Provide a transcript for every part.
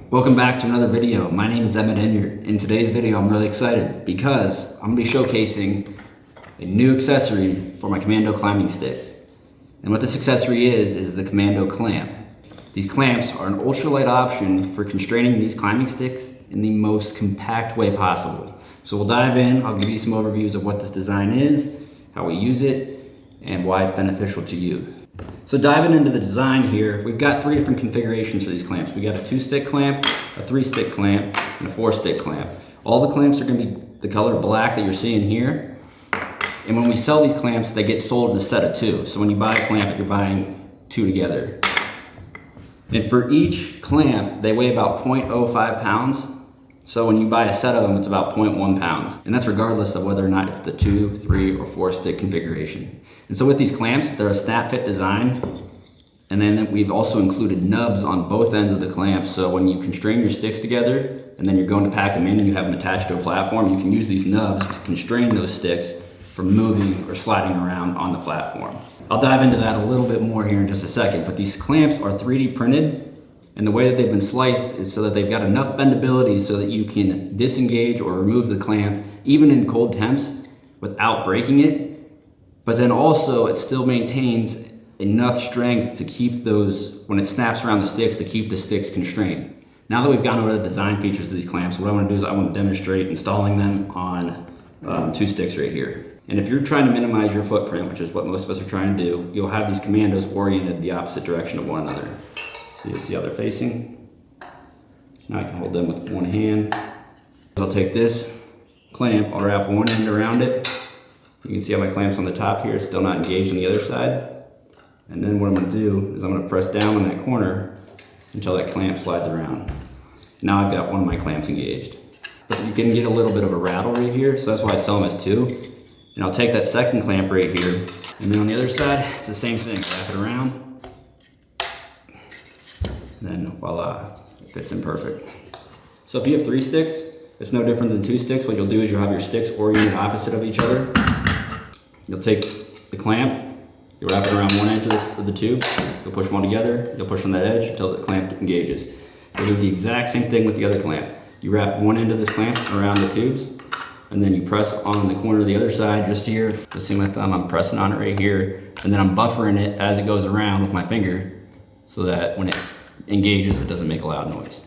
Welcome back to another video. My name is Emmett Enyart. In today's video, I'm really excited because I'm going to be showcasing a new accessory for my Commando climbing sticks. And what this accessory is the Commando Clamp. These clamps are an ultralight option for constraining these climbing sticks in the most compact way possible. So we'll dive in, I'll give you some overviews of what this design is, how we use it, and why it's beneficial to you. So diving into the design here, we've got 3 different configurations for these clamps. We got a 2-stick clamp, a 3-stick clamp, and a 4-stick clamp. All the clamps are going to be the color black that you're seeing here. And when we sell these clamps, they get sold in a set of 2. So when you buy a clamp, you're buying 2 together. And for each clamp, they weigh about 0.05 pounds. So when you buy a set of them, it's about 0.1 pounds. And that's regardless of whether or not it's the 2, 3, or 4-stick configuration. And so with these clamps, they're a snap fit design. And then we've also included nubs on both ends of the clamp. So when you constrain your sticks together, and then you're going to pack them in and you have them attached to a platform, you can use these nubs to constrain those sticks from moving or sliding around on the platform. I'll dive into that a little bit more here in just a second, but these clamps are 3D printed. And the way that they've been sliced is so that they've got enough bendability so that you can disengage or remove the clamp even in cold temps without breaking it. But then also it still maintains enough strength to keep those, when it snaps around the sticks, to keep the sticks constrained. Now that we've gone over the design features of these clamps, what I want to do is I want to demonstrate installing them on 2 sticks right here. And if you're trying to minimize your footprint, which is what most of us are trying to do, you'll have these commandos oriented the opposite direction of one another. So you'll see how they're facing. Now I can hold them with one hand. I'll take this clamp, I'll wrap one end around it. You can see how my clamp's on the top here, it's still not engaged on the other side. And then what I'm going to do is I'm going to press down on that corner until that clamp slides around. Now I've got one of my clamps engaged. But you can get a little bit of a rattle right here, so that's why I sell them as 2. And I'll take that second clamp right here, and then on the other side, it's the same thing. Wrap it around. And then voila, it fits in perfect. So if you have 3 sticks, it's no different than 2 sticks. What you'll do is you'll have your sticks oriented opposite of each other. You'll take the clamp, you'll wrap it around one edge of the tube, you'll push one together, you'll push on that edge until the clamp engages. You'll do the exact same thing with the other clamp. You wrap one end of this clamp around the tubes, and then you press on the corner of the other side just here. You'll see my thumb, I'm pressing on it right here, and then I'm buffering it as it goes around with my finger so that when it engages, it doesn't make a loud noise.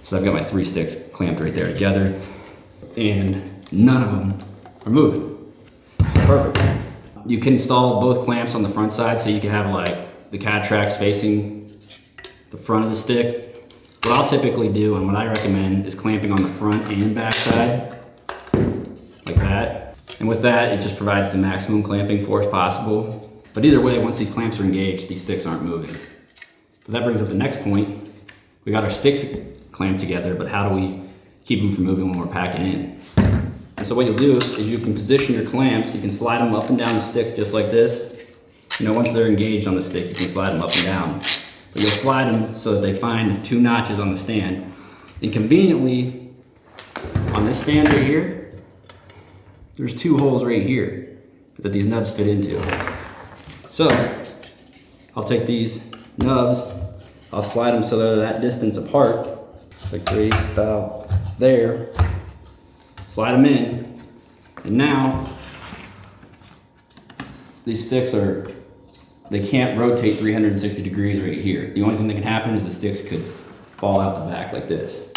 So I've got my 3 sticks clamped right there together, and none of them are moving. Perfect. You can install both clamps on the front side, so you can have like the cat tracks facing the front of the stick. What I'll typically do and what I recommend is clamping on the front and back side, like that. And with that, it just provides the maximum clamping force possible. But either way, once these clamps are engaged, these sticks aren't moving. But that brings up the next point. We got our sticks clamped together, but how do we keep them from moving when we're packing in? And so what you'll do is you can position your clamps, you can slide them up and down the sticks just like this. You know, once they're engaged on the stick, you can slide them up and down. But you'll slide them so that they find 2 notches on the stand. And conveniently, on this stand right here, there's 2 holes right here that these nubs fit into. So, I'll take these nubs, I'll slide them so they're that distance apart, like right about there, slide them in, and now these sticks they can't rotate 360 degrees right here. The only thing that can happen is the sticks could fall out the back like this.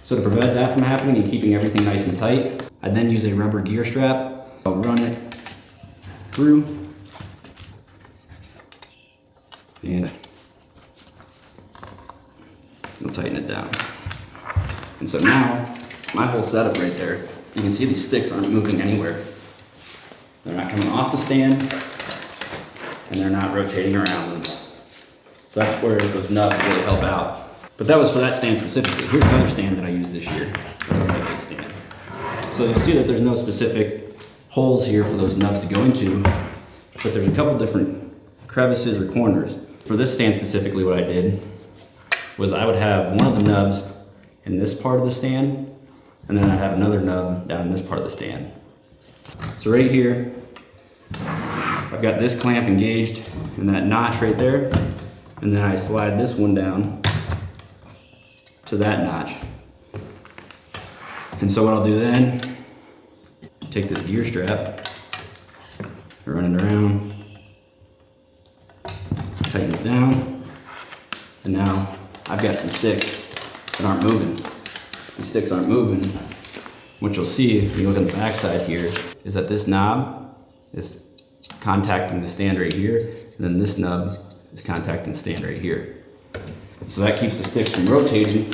So to prevent that from happening and keeping everything nice and tight, I then use a rubber gear strap. I'll run it through, and you'll tighten it down. And so now, my whole setup right there, you can see these sticks aren't moving anywhere. They're not coming off the stand, and they're not rotating around them. So that's where those nubs really help out. But that was for that stand specifically. Here's another stand that I used this year, a lightweight stand. So you'll see that there's no specific holes here for those nubs to go into, but there's a couple different crevices or corners. For this stand specifically, what I did was I would have one of the nubs in this part of the stand, and then I'd have another nub down in this part of the stand. So right here, I've got this clamp engaged in that notch right there, and then I slide this one down to that notch. And so what I'll do then, take this gear strap, run it around, tighten it down, and now I've got some sticks that aren't moving. These sticks aren't moving. What you'll see if you look at the back side here is that this knob is contacting the stand right here, and then this nub is contacting the stand right here. So that keeps the sticks from rotating,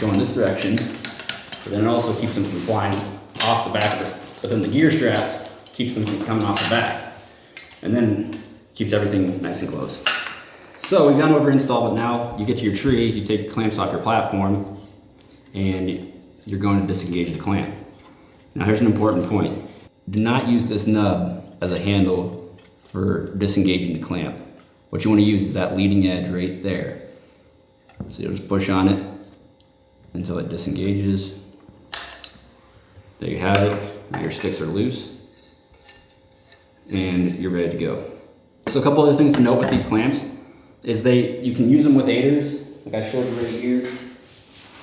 going this direction, but then it also keeps them from flying off the back of this. But then the gear strap keeps them from coming off the back, and then keeps everything nice and close. So we've gone over install, but now you get to your tree, you take your clamps off your platform, and you're going to disengage the clamp. Now here's an important point. Do not use this nub as a handle for disengaging the clamp. What you want to use is that leading edge right there. So you'll just push on it until it disengages. There you have it. Your sticks are loose, and you're ready to go. So a couple other things to note with these clamps is you can use them with aiders, like I showed you right here.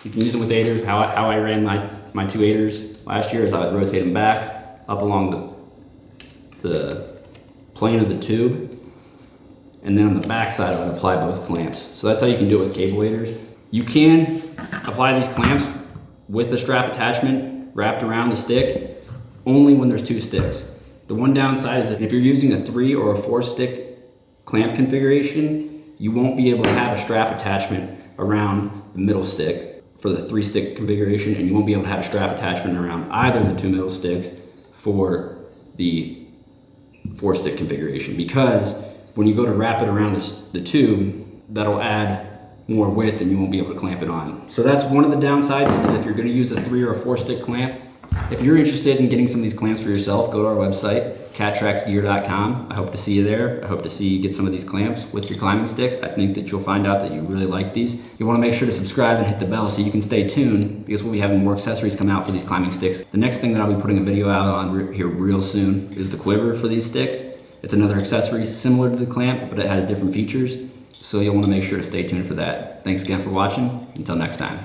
You can use them with aiders. How I ran my 2 aiders last year is I would rotate them back up along the plane of the tube, and then on the back side I would apply both clamps. So that's how you can do it with cable aiders. You can apply these clamps with the strap attachment wrapped around the stick only when there's 2 sticks. The one downside is if you're using a 3 or a 4 stick clamp configuration, you won't be able to have a strap attachment around the middle stick for the 3 stick configuration, and you won't be able to have a strap attachment around either of the 2 middle sticks for the 4 stick configuration, because when you go to wrap it around the tube, that'll add more width and you won't be able to clamp it on. So that's one of the downsides, is if you're going to use a 3 or a 4 stick clamp. If you're interested in getting some of these clamps for yourself, go to our website, traxgear.com. I hope to see you there. I hope to see you get some of these clamps with your climbing sticks. I think that you'll find out that you really like these. You want to make sure to subscribe and hit the bell so you can stay tuned, because we'll be having more accessories come out for these climbing sticks. The next thing that I'll be putting a video out on here real soon is the quiver for these sticks. It's another accessory similar to the clamp, but it has different features. So you'll want to make sure to stay tuned for that. Thanks again for watching. Until next time.